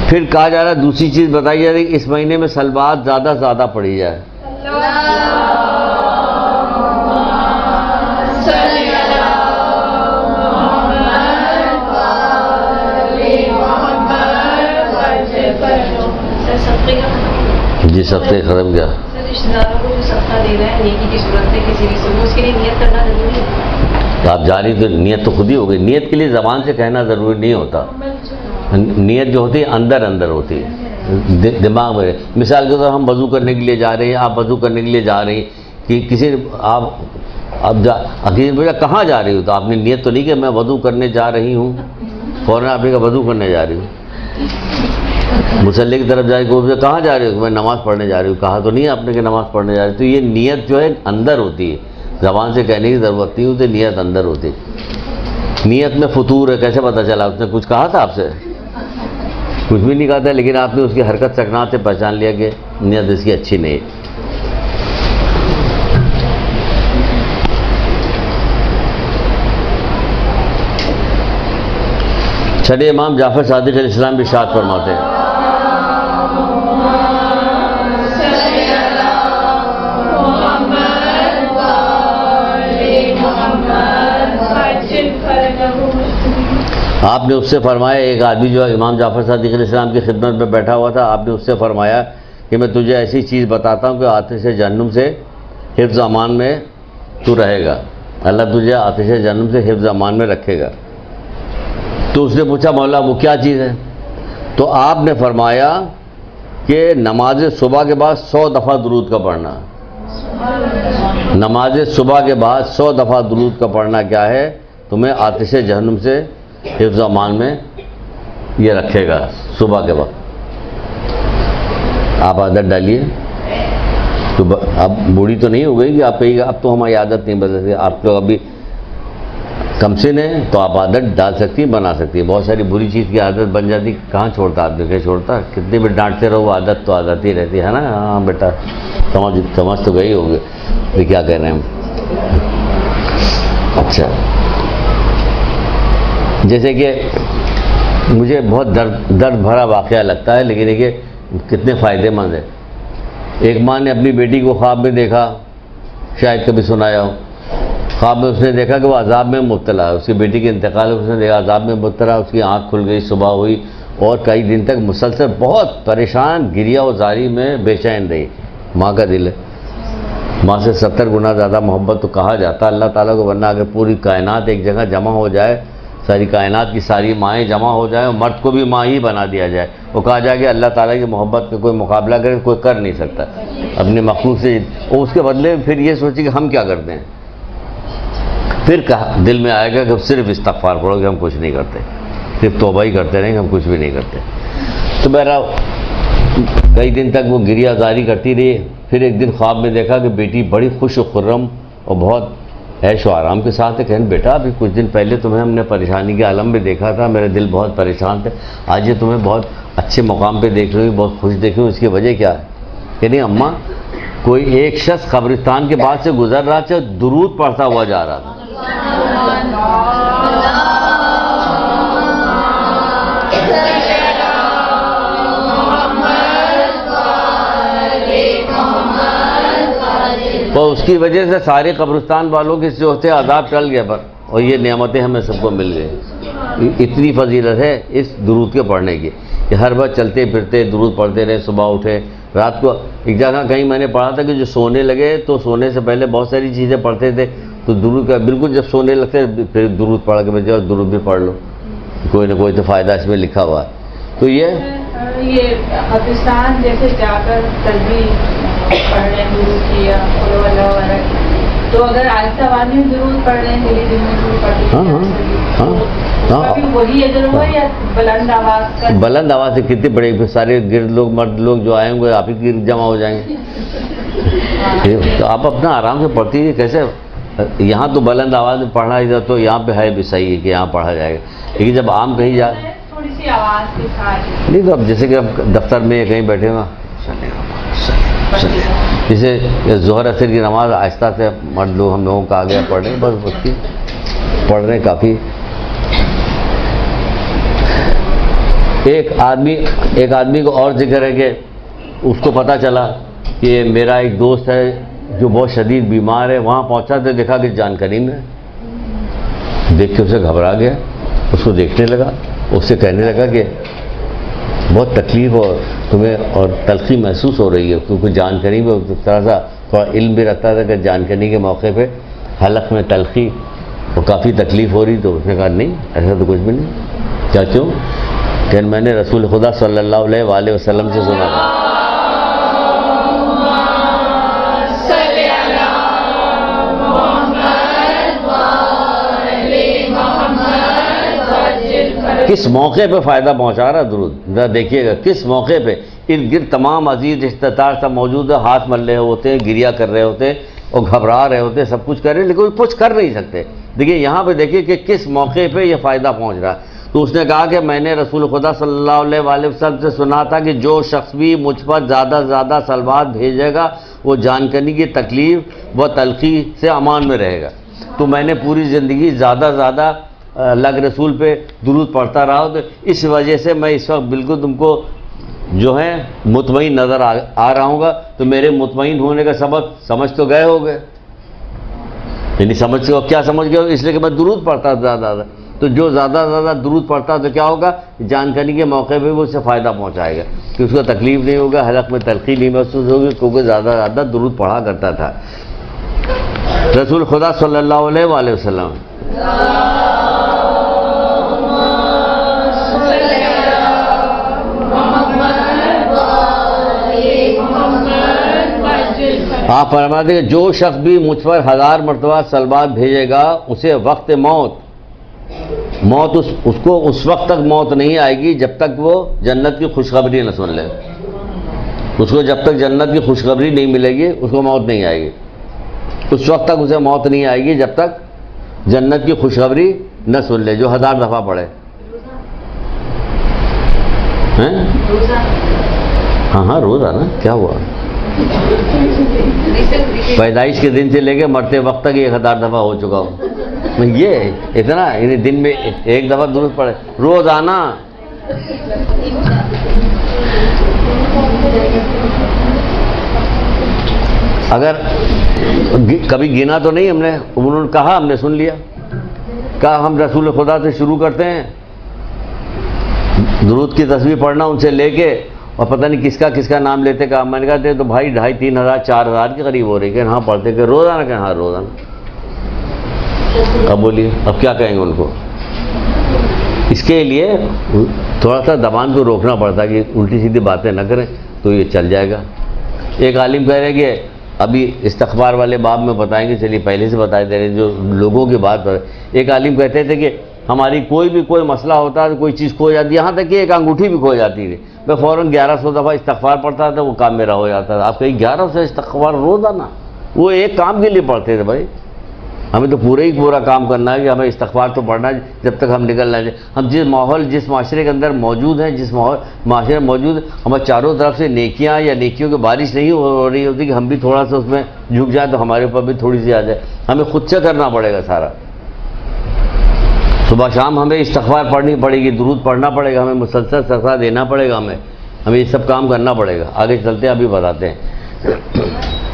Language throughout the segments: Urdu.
پھر کہا جا رہا ہے دوسری چیز بتائی جا رہی ہے کہ اس مہینے میں صلوات زیادہ سے زیادہ پڑھی جائے. جی صدقے ختم کیا رشتے داروں کو جو صدقہ دے رہا ہے نیکی کی صورت میں کسی بھی صورت اس کے لیے نیت کرنا ضروری ہے. تو آپ جاری تو نیت تو خود ہی ہو گئی. نیت کے لیے زبان سے کہنا ضروری نہیں ہوتا. نیت جو ہوتی ہے اندر اندر ہوتی ہے دماغ میں. مثال کے طور ہم وضو کرنے کے لیے جا رہے ہیں, آپ وضو کرنے کے لیے جا رہے ہیں کہ کسی آپ پوچھا کہاں جا رہی ہو, تو آپ نے نیت تو نہیں کہ میں وضو کرنے جا رہی ہوں, فوراً آپ نے کہا وضو کرنے جا رہی ہوں. مصلی کی طرف جائے کہ کہاں جا رہے ہو, میں نماز پڑھنے جا رہی ہوں. کہا تو نہیں آپ نے کہ نماز پڑھنے جا رہی. تو یہ نیت جو ہے اندر ہوتی ہے, زبان سے کہنے کی ضرورت نہیں ہوتی, نیت اندر ہوتی. نیت میں فطور ہے, کیسے پتہ چلا؟ اس نے کچھ کہا تھا آپ سے؟ کچھ بھی نہیں کہا تھا, لیکن آپ نے اس کی حرکت سکنات سے پہچان لیا کہ نیت اس کی اچھی نہیں ہے. چھٹے امام جعفر صادق علیہ السلام بھی ارشاد فرماتے ہیں آپ نے اس سے فرمایا, ایک آدمی جو امام جعفر صادق علیہ السلام کی خدمت میں بیٹھا ہوا تھا, آپ نے اس سے فرمایا کہ میں تجھے ایسی چیز بتاتا ہوں کہ آتش جہنم سے حفظ امان میں تو رہے گا, اللہ تجھے آتش جہنم سے حفظ امان میں رکھے گا. تو اس نے پوچھا مولا وہ کیا چیز ہے؟ تو آپ نے فرمایا کہ نماز صبح کے بعد 100 دفعہ درود کا پڑھنا. نماز صبح کے بعد 100 دفعہ درود کا پڑھنا کیا ہے, تمہیں آتش جہنم سے حفظ و امان میں یہ رکھے گا. صبح کے وقت آپ عادت ڈالیے. تو اب بوڑھی تو نہیں ہو گئی کہ آپ کہیے گا اب تو ہماری عادت نہیں بدل سکتی. آپ تو ابھی کم سن ہیں تو آپ عادت ڈال سکتی ہیں, بنا سکتی ہیں. بہت ساری بری چیز کی عادت بن جاتی, کہاں چھوڑتا آپ دیکھے چھوڑتا, کتنی بھی ڈانٹتے رہو عادت تو عادت ہی رہتی ہے نا. ہاں بیٹا سمجھ تو گئی ہوگی یہ کیا کہہ رہے ہیں ہم. اچھا, جیسے کہ مجھے بہت درد بھرا واقعہ لگتا ہے, لیکن یہ کتنے فائدے مند ہے. ایک ماں نے اپنی بیٹی کو خواب میں دیکھا, شاید کبھی سنایا ہو. خواب میں اس نے دیکھا کہ وہ عذاب میں مبتلا ہے, اس کی بیٹی کے انتقال اس نے دیکھا عذاب میں مبتلا, اس کی آنکھ کھل گئی, صبح ہوئی اور کئی دن تک مسلسل بہت پریشان گریا و زاری میں بے چین رہی. ماں کا دل ہے, ماں سے 70 گنا زیادہ محبت تو کہا جاتا ہے اللہ تعالیٰ کو, ورنہ اگر پوری کائنات ایک جگہ جمع ہو جائے, ساری کائنات کی ساری مائیں جمع ہو جائیں اور مرد کو بھی ماں ہی بنا دیا جائے, وہ کہا جائے کہ اللہ تعالیٰ کی محبت کا کوئی مقابلہ کرے کوئی کر نہیں سکتا اپنے مخلوق سے. اور اس کے بدلے پھر یہ سوچی کہ ہم کیا کرتے ہیں, پھر کہا دل میں آئے گا کہ صرف استغفار پڑھو کہ ہم کچھ نہیں کرتے, صرف توبہ ہی کرتے رہیں کہ ہم کچھ بھی نہیں کرتے. تو بہرحال کئی دن تک وہ گریہ زاری کرتی رہی. پھر ایک دن خواب میں دیکھا کہ بیٹی بڑی خوش و خرم اور بہت عیش و آرام کے ساتھ ہے. کہیں بیٹا ابھی کچھ دن پہلے تمہیں ہم نے پریشانی کے عالم میں دیکھا تھا, میرے دل بہت پریشان تھے, آج یہ تمہیں بہت اچھے مقام پہ دیکھ رہی ہوں, بہت خوش دیکھ رہی ہوں, اس کی وجہ کیا ہے؟ کہ نہیں اماں, کوئی ایک شخص قبرستان کے بعد سے گزر رہا تھا, درود پڑھتا ہوا جا رہا تھا. تو اس کی وجہ سے سارے قبرستان والوں کے جو ہوتے عذاب ٹل گیا پر, اور یہ نعمتیں ہمیں سب کو مل گئی. اتنی فضیلت ہے اس درود کے پڑھنے کی کہ ہر وقت چلتے پھرتے درود پڑھتے رہے, صبح اٹھے رات کو. ایک جگہ کہیں میں نے پڑھا تھا کہ جو سونے لگے تو سونے سے پہلے بہت ساری چیزیں پڑھتے تھے, تو درود کا بالکل جب سونے لگتے پھر درود پڑھ کے بجے اور درود بھی پڑھ لو, کوئی نہ کوئی تو فائدہ اس میں لکھا ہوا ہے. تو یہ پاکستان جیسے جا کر تسبیح پڑھنے درود کیا وغیرہ, تو اگر آہستہ آواز میں درود پڑھ رہے ہیں دلی دل میں درود پڑھ وہی اجر ہوا یا بلند آواز کا؟ بلند آواز سے کتنی بڑے, پھر سارے گرد لوگ مرد لوگ جو آئے ہوں گے آپ ہی گرد جمع ہو جائیں گے. تو آپ اپنا آرام سے پڑھتی ہے. کیسے یہاں تو بلند آواز میں پڑھنا ادھر تو یہاں پہ ہے بھی صحیح ہے کہ یہاں پڑھا جائے گا, لیکن جب عام کہیں جا تھوڑی سی آواز کے ساتھ نہیں, تو اب جیسے کہ اب دفتر میں کہیں بیٹھے ہو, جیسے ظہر اثر کی نماز آہستہ سے مرد لوگ ہم لوگوں کا آ گیا پڑھ رہے ہیں, بس وقتی پڑھ رہے ہیں کافی. ایک آدمی کو اور ذکر ہے کہ اس کو پتہ چلا کہ میرا ایک دوست ہے جو بہت شدید بیمار ہے، وہاں پہنچا تو دیکھا کہ جان کنی میں، دیکھ کے اسے گھبرا گیا، اس کو دیکھنے لگا، اس سے کہنے لگا کہ بہت تکلیف اور تمہیں اور تلخی محسوس ہو رہی ہے، کیونکہ جان کنی میں اس طرح سا تھوڑا علم بھی رکھتا تھا کہ جان کنی کے موقع پہ حلق میں تلخی اور کافی تکلیف ہو رہی، تو اس نے کہا نہیں ایسا تو کچھ بھی نہیں۔ کیا کیوں؟ کہ میں نے رسول خدا صلی اللہ علیہ وآلہ وسلم سے سنا تھا۔ کس موقع پہ فائدہ پہنچا رہا درود، ذرا دیکھیے گا کس موقع پہ۔ ارد گرد تمام عزیز رشتہ دار سب موجود ہے، ہاتھ مل رہے ہوتے ہیں، گریا کر رہے ہوتے ہیں اور گھبرا رہے ہوتے ہیں، سب کچھ کر رہے ہیں لیکن کچھ کر نہیں سکتے۔ دیکھیے یہاں پہ دیکھیے کہ کس موقع پہ یہ فائدہ پہنچ رہا ہے۔ تو اس نے کہا کہ میں نے رسول خدا صلی اللہ علیہ وآلہ وسلم سے سنا تھا کہ جو شخص بھی مجھ پر زیادہ سے زیادہ صلوات بھیجے گا وہ جان کنی کی تکلیف و تلخی سے امان میں رہے گا۔ تو میں نے پوری زندگی زیادہ سے زیادہ اللہ کے رسول پہ درود پڑھتا رہا، تو اس وجہ سے میں اس وقت بالکل تم کو جو ہے مطمئن نظر آ رہا ہوں گا۔ تو میرے مطمئن ہونے کا سبب سمجھ تو گئے ہو گئے، یعنی سمجھ کے کیا سمجھ گئے؟ اس لیے کہ میں درود پڑھتا زیادہ زیادہ، تو جو زیادہ سے زیادہ درود پڑھتا تو کیا ہوگا؟ جان کنی کے موقع پہ وہ اسے فائدہ پہنچائے گا، کہ اس کو تکلیف نہیں ہوگا، حلق میں تلخی نہیں محسوس ہوگی، کیونکہ زیادہ سے زیادہ درود پڑھا کرتا تھا رسول خدا صلی اللہ علیہ وآلہ وسلم۔ آپ فرماتے ہیں کہ جو شخص بھی مجھ پر 1000 مرتبہ صلوات بھیجے گا اسے وقت موت اس کو اس وقت تک موت نہیں آئے گی جب تک وہ جنت کی خوشخبری نہ سن لے۔ اس کو جب تک جنت کی خوشخبری نہیں ملے گی اس کو موت نہیں آئے گی، اس وقت تک اسے موت نہیں آئے گی جب تک جنت کی خوشخبری نہ سن لے، جو 1000 دفعہ پڑھے۔ ہاں روزہ نا، کیا ہوا؟ پیدائش کے دن سے لے کے مرتے وقت تک 1000 دفعہ ہو چکا ہوں یہ اتنا، یعنی دن میں ایک دفعہ درود پڑھے روزانہ۔ اگر کبھی گنا تو نہیں ہم نے، انہوں نے کہا ہم نے سن لیا، کہا ہم رسول خدا سے شروع کرتے ہیں درود کی تسبیح پڑھنا ان سے لے کے، اور پتہ نہیں کس کا نام لیتے، کہا میں نے کہتے تو بھائی 2500-3000 4000 کے قریب ہو رہی کہ ہاں پڑھتے کہ روزانہ، کہ ہاں روزانہ۔ اب بولیے اب کیا کہیں گے ان کو؟ اس کے لیے تھوڑا سا زبان کو روکنا پڑتا ہے کہ الٹی سیدھی باتیں نہ کریں تو یہ چل جائے گا۔ ایک عالم کہہ رہے کہ ابھی استغفار والے باب میں بتائیں گے، چلیے پہلے سے بتا دے رہے جو لوگوں کی بات پر۔ ایک عالم کہتے تھے کہ ہماری کوئی مسئلہ ہوتا ہے، کوئی چیز کھو جاتی ہے، یہاں تک کہ ایک انگوٹھی بھی کھو جاتی تھی، میں فوراً 1100 دفعہ استغفار پڑھتا تھا، وہ کام میرا ہو جاتا تھا۔ آپ کہیں 1100 استغفار روزانہ؟ وہ ایک کام کے لیے پڑھتے تھے بھائی، ہمیں تو پورا کام کرنا ہے کہ ہمیں استغفار تو پڑھنا ہے جب تک ہم نکل نہ جائیں۔ ہم جس معاشرے کے اندر موجود ہیں، جس معاشرے میں موجود ہیں، ہمیں چاروں طرف سے نیکیاں یا نیکیوں کی بارش نہیں ہو رہی ہوتی کہ ہم بھی تھوڑا سا اس میں جھک جائیں تو ہمارے اوپر بھی تھوڑی سی آ جائے۔ ہمیں خود سے کرنا پڑے گا سارا، صبح شام ہمیں استغفار پڑھنی پڑے گی، درود پڑھنا پڑے گا، ہمیں مسلسل صدقہ دینا پڑے گا، ہمیں یہ سب کام کرنا پڑے گا۔ آگے چلتے ہیں، ابھی بتاتے ہیں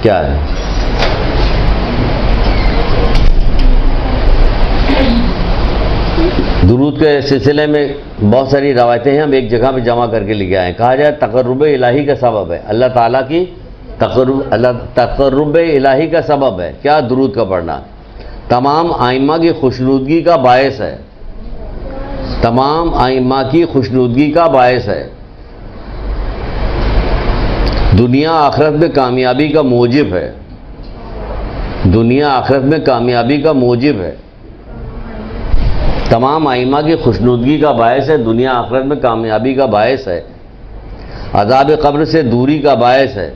کیا ہے۔ درود کے سلسلے میں بہت ساری روایتیں ہیں، ہم ایک جگہ پہ جمع کر کے لے آئے ہیں۔ کہا جائے تقرب الہی کا سبب ہے، اللہ تعالیٰ کی تقرب الہی کا سبب ہے کیا؟ درود کا پڑھنا تمام ائمہ کی خوشنودگی کا باعث ہے، تمام ائمہ کی خوشنودگی کا باعث ہے، دنیا آخرت میں کامیابی کا موجب ہے، دنیا آخرت میں کامیابی کا موجب ہے، تمام ائمہ کی خوشنودگی کا باعث ہے، دنیا آخرت میں کامیابی کا باعث ہے، عذاب قبر سے دوری کا باعث ہے۔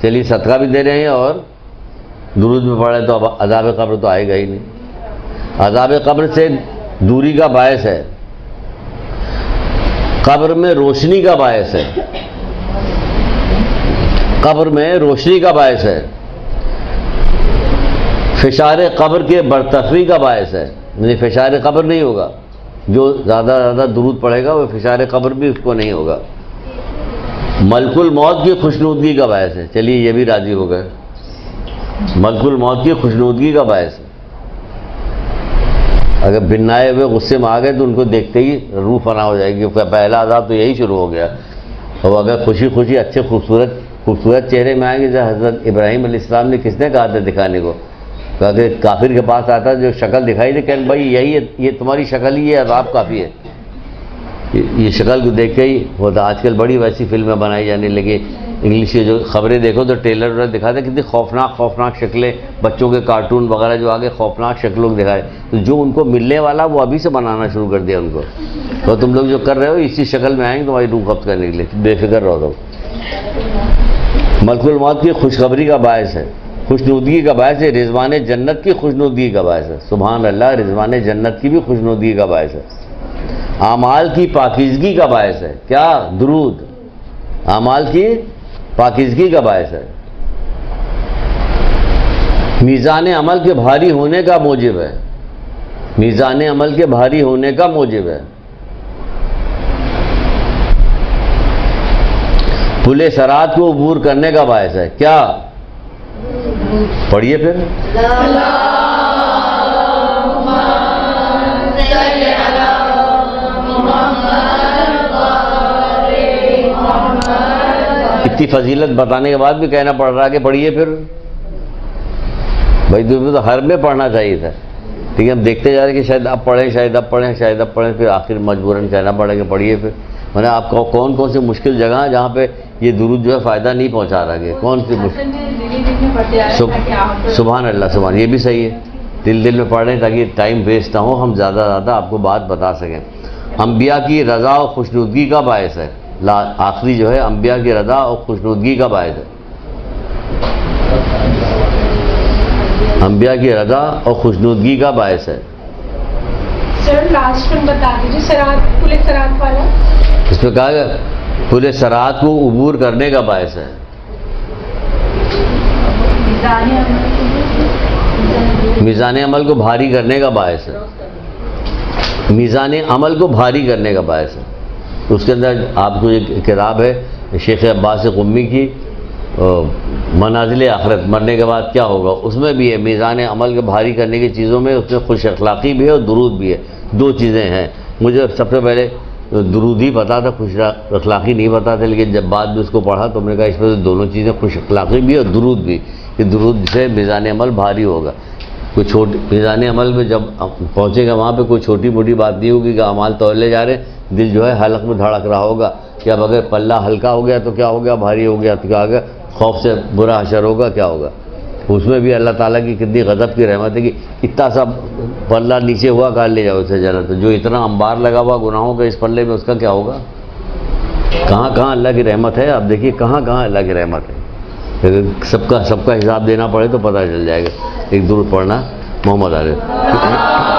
چلیے صدقہ بھی دے رہے ہیں اور درود میں پڑھے تو اب عذاب قبر تو آئے گا ہی نہیں۔ عذاب قبر سے دوری کا باعث ہے، قبر میں روشنی کا باعث ہے، قبر میں روشنی کا باعث ہے، فشار قبر کے برطرفی کا باعث ہے، یعنی فشار قبر نہیں ہوگا، جو زیادہ زیادہ درود پڑھے گا وہ فشار قبر بھی اس کو نہیں ہوگا. ملک الموت کی خوشنودگی کا باعث ہے. چلیے یہ بھی راضی ہو گئے. ملک الموت کی خوشنودگی کا باعث ہے. اگر بنائے ہوئے غصے میں آ گئے تو ان کو دیکھتے ہی روح فنا ہو جائے گی. پہلا عذاب تو یہی شروع ہو گیا. اور اگر خوشی خوشی اچھے خوبصورت چہرے میں آئیں گے، جیسے حضرت ابراہیم علیہ السلام نے کس نے کہا تھا دکھانے کو؟ کہا کہ کافر کے پاس آتا جو شکل دکھائی دے، کہ بھائی یہی ہے، یہ تمہاری شکل ہی ہے، عذاب کافی ہے. یہ شکل کو دیکھ کے ہی ہوتا. آج کل بڑی ویسی فلمیں بنائی جانے لگی. انگلش کی جو خبریں دیکھو تو ٹریلر وغیرہ دکھاتے کتنی خوفناک شکلیں، بچوں کے کارٹون وغیرہ جو آگے خوفناک شکلوں دکھائے. تو جو ان کو ملنے والا وہ ابھی سے بنانا شروع کر دیا ان کو. تو تم لوگ جو کر رہے ہو اسی شکل میں آئیں گے تمہاری روح قبض کرنے کے لیے. بے فکر رہو. تو ملک الموت کی خوشخبری کا باعث ہے، خوشنودگی کا باعث ہے. رضوان جنت کی خوشنودگی کا باعث ہے. سبحان اللہ، رضوان جنت کی بھی خوشنودگی کا باعث ہے. اعمال کی پاکیزگی کا باعث ہے. کیا؟ درود. اعمال کی پاکیزگی کا باعث ہے. میزان عمل کے بھاری ہونے کا موجب ہے. میزان عمل کے بھاری ہونے کا موجب ہے. پل صراط کو عبور کرنے کا باعث ہے. کیا؟ پڑھیے پھر. اتنی فضیلت بتانے کے بعد بھی کہنا پڑ رہا ہے کہ پڑھیے پھر. بھائی تمہیں تو ہر میں پڑھنا چاہیے تھا. ٹھیک ہے، ہم دیکھتے جا رہے کہ شاید اب پڑھیں، شاید اب پڑھیں، شاید اب پڑھیں، پھر آخر مجبوراً کہنا پڑے کہ پڑھیے پھر. میں نے آپ کو کون کون سی مشکل جگہ ہیں جہاں پہ یہ درود جو ہے فائدہ نہیں پہنچا رہا ہے؟ کون سی سبحان اللہ، سبحان. یہ بھی صحیح ہے، دل میں پڑھ رہے ہیں تاکہ ٹائم ویسٹ نہ ہو، ہم زیادہ زیادہ آپ کو بات بتا سکیں. انبیاء کی رضا و خوشنودگی کا باعث ہے. آخری جو ہے انبیاء کی رضا اور خوشنودگی کا باعث ہے. انبیاء کی رضا اور خوشنودگی کا باعث ہے. سر لاسٹ میں بتا دیجیے صراط، پل صراط والا. اس میں کہا گیا پل صراط کو عبور کرنے کا باعث ہے. میزان عمل کو بھاری کرنے کا باعث ہے. میزان عمل کو بھاری کرنے کا باعث ہے. اس کے اندر آپ کو ایک کتاب ہے شیخ عباس قمی کی، منازل آخرت، مرنے کے بعد کیا ہوگا. اس میں بھی ہے میزان عمل کو بھاری کرنے کی چیزوں میں. اس میں خوش اخلاقی بھی ہے اور درود بھی ہے. دو چیزیں ہیں. مجھے سب سے پہلے درود ہی پتا تھا، خوش اخلاقی نہیں پتا تھا، لیکن جب بعد میں اس کو پڑھا تو میں نے کہا اس میں سے دونوں چیزیں، خوش اخلاقی بھی اور درود بھی، کہ درود سے میزان عمل بھاری ہوگا. کوئی چھوٹی میزان عمل میں جب پہنچے گا وہاں پہ کوئی چھوٹی موٹی بات نہیں ہوگی کہ اعمال تولے جا رہے ہیں، دل جو ہے حلق میں دھڑک رہا ہوگا کہ اب اگر پلہ ہلکا ہو گیا تو کیا ہو گیا، بھاری ہو گیا تو کیا ہوگا، خوف سے برا حشر ہوگا، کیا ہوگا. اس میں بھی اللہ تعالیٰ کی کتنی غضب کی رحمت ہے کہ اتنا سا پلہ نیچے ہوا کر لے جاؤ اسے ذرا. تو جو اتنا انبار لگا ہوا گناہوں کا اس پلے میں، اس کا کیا ہوگا. کہاں کہاں اللہ کی رحمت ہے. آپ دیکھیے کہاں کہاں اللہ کی رحمت ہے. سب کا حساب دینا پڑے تو پتہ چل جائے گا. ایک درود پڑھنا محمد عارف.